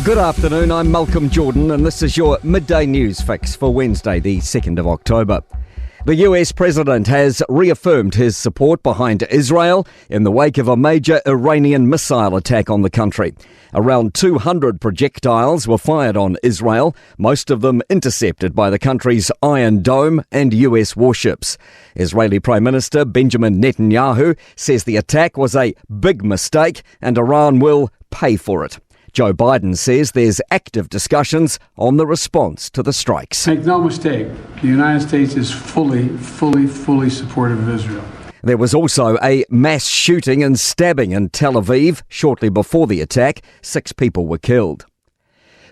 Good afternoon, I'm Malcolm Jordan and this is your Midday News Fix for Wednesday the 2nd of October. The US President has reaffirmed his support behind Israel in the wake of a major Iranian missile attack on the country. Around 200 projectiles were fired on Israel, most of them intercepted by the country's Iron Dome and US warships. Israeli Prime Minister Benjamin Netanyahu says the attack was a big mistake and Iran will pay for it. Joe Biden says there's active discussions on the response to the strikes. Make no mistake, the United States is fully supportive of Israel. There was also a mass shooting and stabbing in Tel Aviv shortly before the attack. 6 people were killed.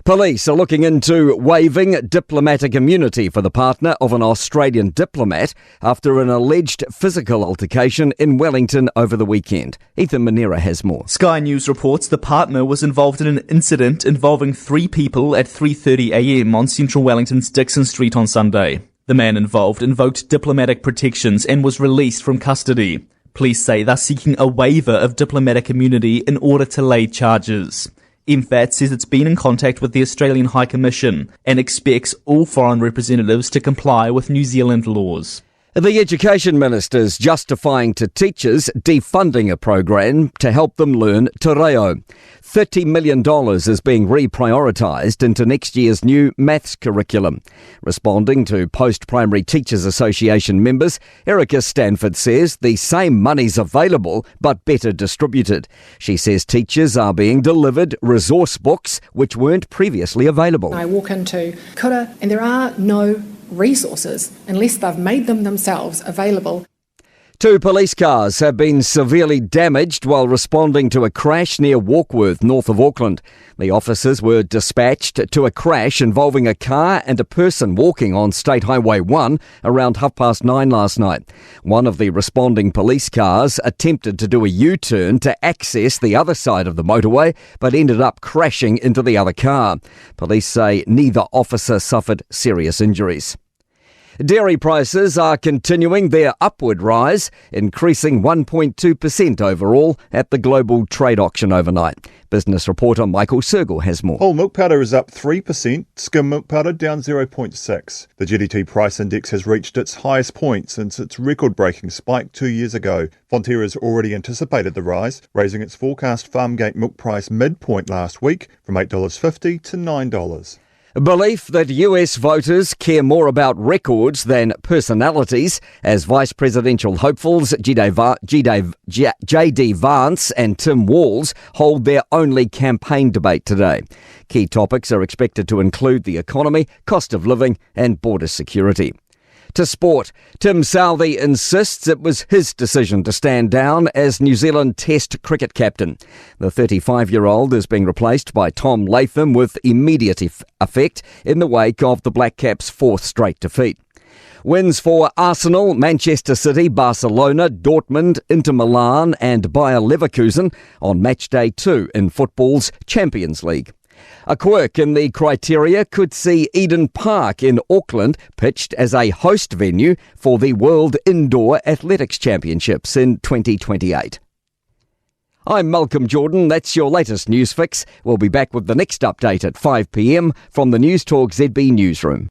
Police are looking into waiving diplomatic immunity for the partner of an Australian diplomat after an alleged physical altercation in Wellington over the weekend. Ethan Manera has more. Sky News reports the partner was involved in an incident involving 3 people at 3:30 a.m. on central Wellington's Dixon Street on Sunday. The man involved invoked diplomatic protections and was released from custody. Police say they're seeking a waiver of diplomatic immunity in order to lay charges. MFAT says it's been in contact with the Australian High Commission and expects all foreign representatives to comply with New Zealand laws. The Education Minister's justifying to teachers defunding a program to help them learn te reo. $30 million is being reprioritised into next year's new maths curriculum. Responding to Post-Primary Teachers Association members, Erica Stanford says the same money's available but better distributed. She says teachers are being delivered resource books which weren't previously available. I walk into kura and there are no resources unless they've made them themselves available. 2 police cars have been severely damaged while responding to a crash near Warkworth, north of Auckland. The officers were dispatched to a crash involving a car and a person walking on State Highway 1 around 9:30 last night. One of the responding police cars attempted to do a U-turn to access the other side of the motorway, but ended up crashing into the other car. Police say neither officer suffered serious injuries. Dairy prices are continuing their upward rise, increasing 1.2% overall at the global trade auction overnight. Business reporter Michael Sergel has more. Whole milk powder is up 3%, skim milk powder down 0.6%. The GDT price index has reached its highest point since its record-breaking spike 2 years ago. Fonterra's already anticipated the rise, raising its forecast farmgate milk price midpoint last week from $8.50 to $9. A belief that US voters care more about records than personalities as vice presidential hopefuls J.D. Vance and Tim Walz hold their only campaign debate today. Key topics are expected to include the economy, cost of living and border security. To sport, Tim Southey insists it was his decision to stand down as New Zealand Test cricket captain. The 35-year-old is being replaced by Tom Latham with immediate effect in the wake of the Black Caps' 4th straight defeat. Wins for Arsenal, Manchester City, Barcelona, Dortmund, Inter Milan and Bayer Leverkusen on match day 2 in football's Champions League. A quirk in the criteria could see Eden Park in Auckland pitched as a host venue for the World Indoor Athletics Championships in 2028. I'm Malcolm Jordan. That's your latest news fix. We'll be back with the next update at 5 p.m. from the Newstalk ZB newsroom.